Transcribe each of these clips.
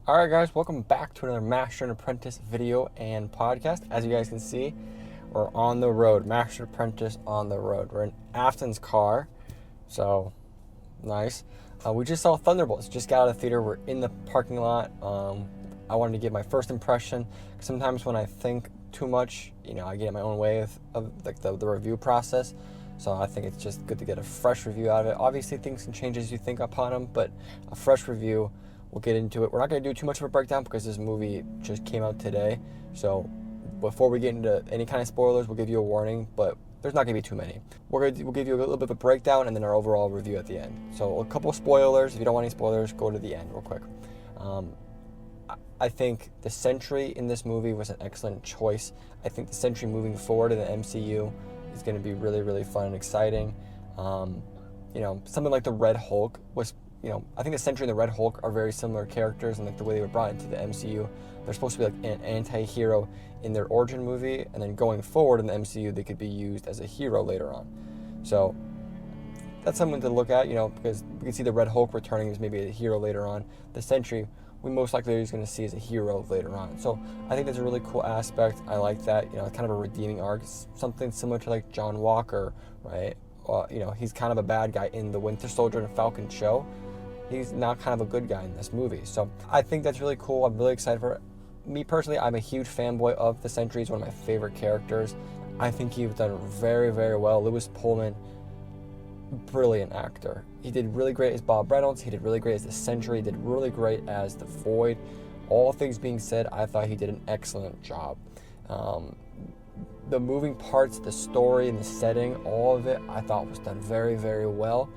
Alright guys, welcome back to another Master and Apprentice video and podcast. As you guys can see, we're on the road. Master and Apprentice on the road. We're in Afton's car, so nice. We just saw Thunderbolts, just got out of the theater. We're in the parking lot. I wanted to give my first impression. Sometimes when I think too much, I get in my own way of like the review process. So I think it's just good to get a fresh review out of it. Obviously things can change as you think upon them, but a fresh review. We'll get into it. We're not going to do too much of a breakdown because this movie just came out today. So before we get into any kind of spoilers, we'll give you a warning, but there's not going to be too many. We'll give you a little bit of a breakdown and then our overall review at the end. So a couple of spoilers. If you don't want any spoilers, go to the end real quick. I think the Sentry in this movie was an excellent choice. I think the Sentry moving forward in the MCU is going to be really, really fun and exciting. Something like the Red Hulk was... I think the Sentry and the Red Hulk are very similar characters, and like the way they were brought into the MCU, they're supposed to be like an anti-hero in their origin movie, and then going forward in the MCU, they could be used as a hero later on. So that's something to look at, because we can see the Red Hulk returning as maybe a hero later on. The Sentry, we most likely are going to see as a hero later on. So I think that's a really cool aspect. I like that, kind of a redeeming arc, something similar to like John Walker, right? He's kind of a bad guy in the Winter Soldier and Falcon show. He's not kind of a good guy in this movie. So I think that's really cool. I'm really excited for it. Me personally, I'm a huge fanboy of the Sentry. He's one of my favorite characters. I think he's done very, very well. Lewis Pullman, brilliant actor. He did really great as Bob Reynolds. He did really great as the Sentry. He did really great as the Void. All things being said, I thought he did an excellent job. The moving parts, the story and the setting, all of it, I thought was done very, very well.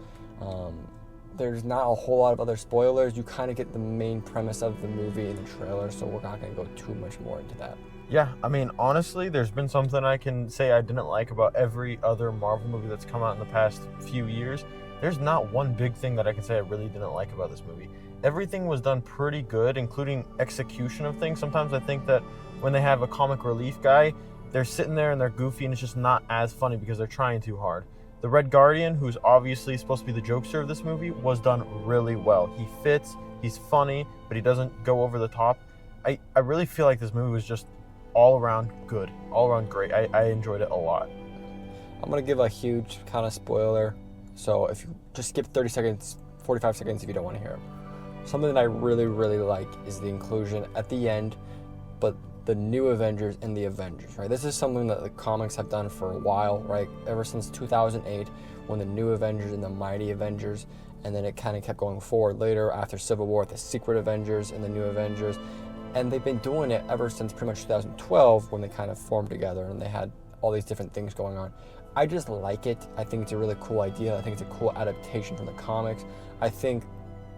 There's not a whole lot of other spoilers. You kind of get the main premise of the movie in the trailer, so we're not going to go too much more into that. Yeah, honestly, there's been something I can say I didn't like about every other Marvel movie that's come out in the past few years. There's not one big thing that I can say I really didn't like about this movie. Everything was done pretty good, including execution of things. Sometimes I think that when they have a comic relief guy, they're sitting there and they're goofy and it's just not as funny because they're trying too hard. The Red Guardian, who's obviously supposed to be the jokester of this movie, was done really well. He fits, he's funny, but he doesn't go over the top. I really feel like this movie was just all around good, all around great. I enjoyed it a lot. I'm going to give a huge kind of spoiler. So if you just skip 30 seconds, 45 seconds if you don't want to hear it. Something that I really, really like is the inclusion at the end, but the new Avengers and the Avengers, right? This is something that the comics have done for a while, right? Ever since 2008, when the new Avengers and the Mighty Avengers, and then it kind of kept going forward later after Civil War, the Secret Avengers and the new Avengers, and they've been doing it ever since pretty much 2012 when they kind of formed together and they had all these different things going on. I just like it. I think it's a really cool idea. I think it's a cool adaptation from the comics. I think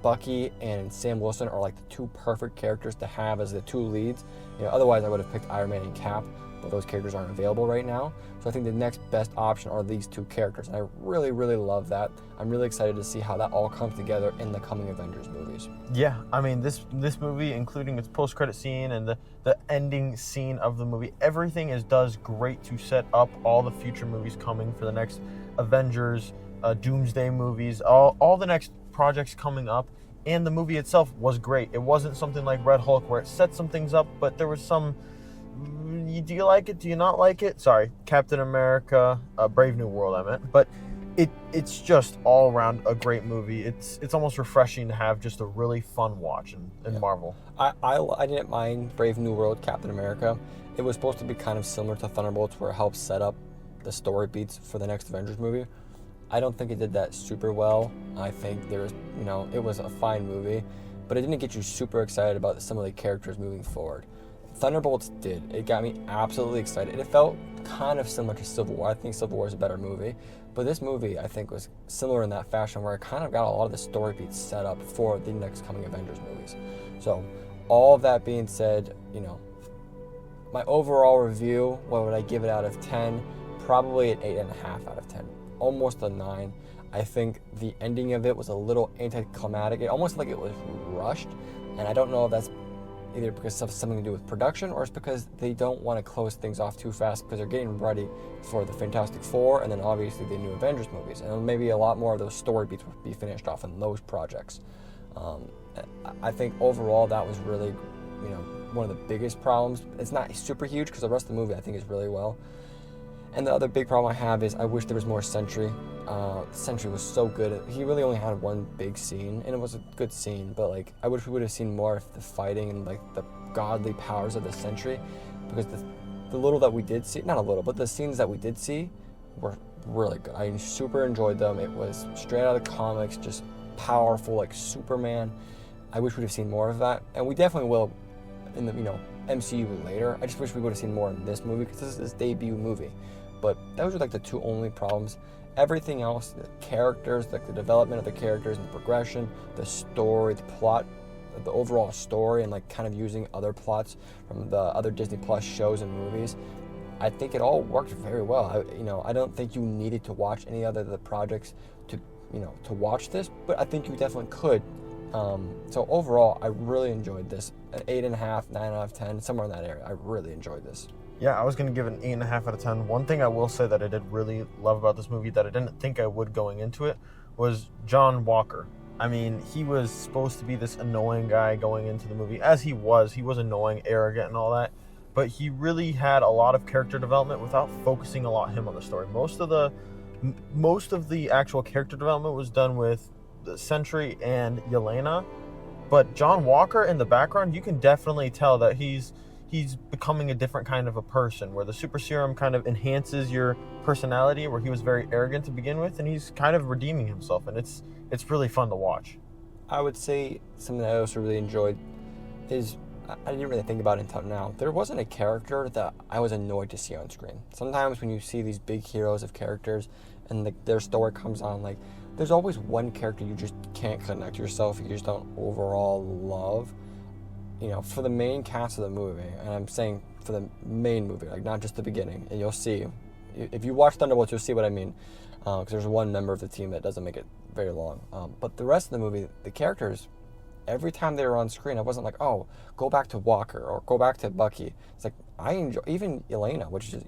Bucky and Sam Wilson are like the two perfect characters to have as the two leads. Otherwise I would have picked Iron Man and Cap, but those characters aren't available right now. So I think the next best option are these two characters, and I really, really love that. I'm really excited to see how that all comes together in the coming Avengers movies. Yeah, this movie, including its post-credit scene and the ending scene of the movie, everything does great to set up all the future movies coming for the next Avengers, Doomsday movies, all the next projects coming up, and the movie itself was great. It wasn't something like Red Hulk where it set some things up, but there was some, do you like it, do you not like it? Sorry, Captain America, Brave New World I meant, but it's just all around a great movie. It's almost refreshing to have just a really fun watch in Marvel. I didn't mind Brave New World, Captain America. It was supposed to be kind of similar to Thunderbolts where it helps set up the story beats for the next Avengers movie. I don't think it did that super well. I think it was a fine movie, but it didn't get you super excited about some of the characters moving forward. Thunderbolts did. It got me absolutely excited. It felt kind of similar to Civil War. I think Civil War is a better movie, but this movie I think was similar in that fashion where it kind of got a lot of the story beats set up for the next coming Avengers movies. So all of that being said, my overall review, what would I give it out of 10? Probably an 8.5 out of 10. Almost a 9. I think the ending of it was a little anticlimactic. It almost like it was rushed, and I don't know if that's either because of something to do with production or it's because they don't want to close things off too fast because they're getting ready for the Fantastic Four and then obviously the new Avengers movies, and maybe a lot more of those story beats will be finished off in those projects. I think overall that was really, one of the biggest problems. It's not super huge because the rest of the movie I think is really well. And the other big problem I have is I wish there was more Sentry. Sentry was so good. He really only had one big scene, and it was a good scene, but like I wish we would have seen more of the fighting and like the godly powers of the Sentry, because the little that we did see, not a little, but the scenes that we did see were really good. I super enjoyed them. It was straight out of the comics, just powerful like Superman. I wish we'd have seen more of that, and we definitely will in the MCU later. I just wish we would have seen more in this movie because this is his debut movie. But those are like the two only problems. Everything else, the characters, like the development of the characters and the progression, the story, the plot, the overall story, and like kind of using other plots from the other Disney Plus shows and movies, I think it all worked very well. I don't think you needed to watch any other of the projects to watch this, but I think you definitely could. So overall, I really enjoyed this. An 8.5, 9 out of 10, somewhere in that area. I really enjoyed this. Yeah, I was going to give it an 8.5 out of 10. One thing I will say that I did really love about this movie that I didn't think I would going into it was John Walker. I mean, he was supposed to be this annoying guy going into the movie, as he was. He was annoying, arrogant, and all that. But he really had a lot of character development without focusing a lot on him on the story. Most of the actual character development was done with the Sentry and Yelena. But John Walker in the background, you can definitely tell that he's becoming a different kind of a person, where the super serum kind of enhances your personality, where he was very arrogant to begin with, and he's kind of redeeming himself, and it's really fun to watch. I would say something that I also really enjoyed is, I didn't really think about it until now, there wasn't a character that I was annoyed to see on screen. Sometimes when you see these big heroes of characters and their story comes on, like there's always one character you just can't connect yourself, you just don't overall love. For the main cast of the movie, and I'm saying for the main movie, like not just the beginning, and you'll see, if you watch Thunderbolts, you'll see what I mean, because there's one member of the team that doesn't make it very long. But the rest of the movie, the characters, every time they were on screen, I wasn't like, oh, go back to Walker or go back to Bucky. It's like, I enjoy, even Elena, which is,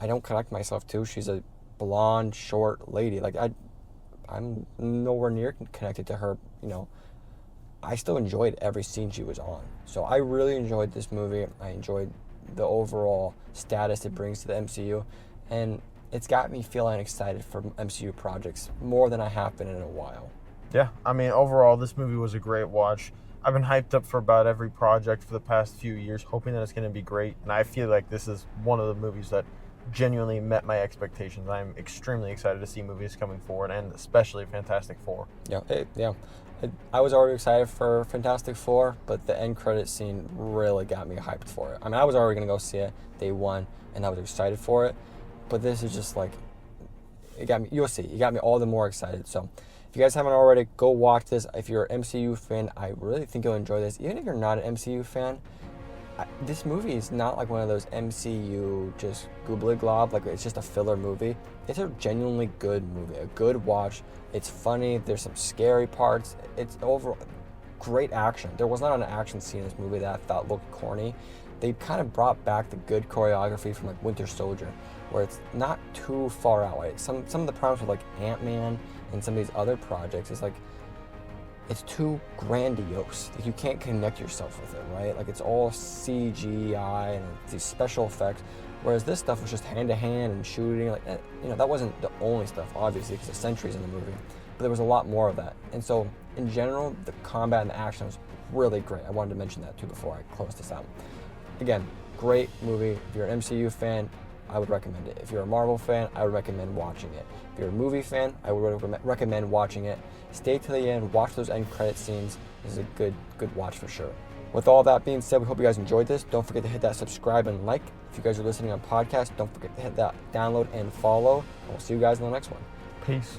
I don't connect myself to. She's a blonde, short lady. Like, I'm nowhere near connected to her, I still enjoyed every scene she was on. So I really enjoyed this movie. I enjoyed the overall status it brings to the MCU. And it's got me feeling excited for MCU projects more than I have been in a while. Yeah, I mean, overall, this movie was a great watch. I've been hyped up for about every project for the past few years, hoping that it's going to be great. And I feel like this is one of the movies that genuinely met my expectations. I'm extremely excited to see movies coming forward, and especially Fantastic Four. I was already excited for Fantastic Four, but the end credit scene really got me hyped for it. I mean, I was already going to go see it day one, and I was excited for it. But this is just like, it got me, you'll see, it got me all the more excited. So if you guys haven't already, go watch this. If you're an MCU fan, I really think you'll enjoy this. Even if you're not an MCU fan, this movie is not like one of those MCU just goobly glob, like it's just a filler movie. It's a genuinely good movie, a good watch. It's funny, there's some scary parts. It's overall great action. There was not an action scene in this movie that I thought looked corny. They kind of brought back the good choreography from like Winter Soldier, where it's not too far out. Like some of the problems with like Ant-Man and some of these other projects is like, it's too grandiose. Like you can't connect yourself with it, right? Like it's all CGI and these special effects, whereas this stuff was just hand-to-hand and shooting. Like, that wasn't the only stuff, obviously, because the Sentry's in the movie, but there was a lot more of that. And so, in general, the combat and the action was really great. I wanted to mention that too before I close this out. Again, great movie. If you're an MCU fan, I would recommend it. If you're a Marvel fan, I would recommend watching it. If you're a movie fan, I would recommend watching it. Stay to the end, watch those end credit scenes. This is a good watch for sure. With all that being said, we hope you guys enjoyed this. Don't forget to hit that subscribe and like. If you guys are listening on podcast, don't forget to hit that download and follow. And we'll see you guys in the next one. Peace.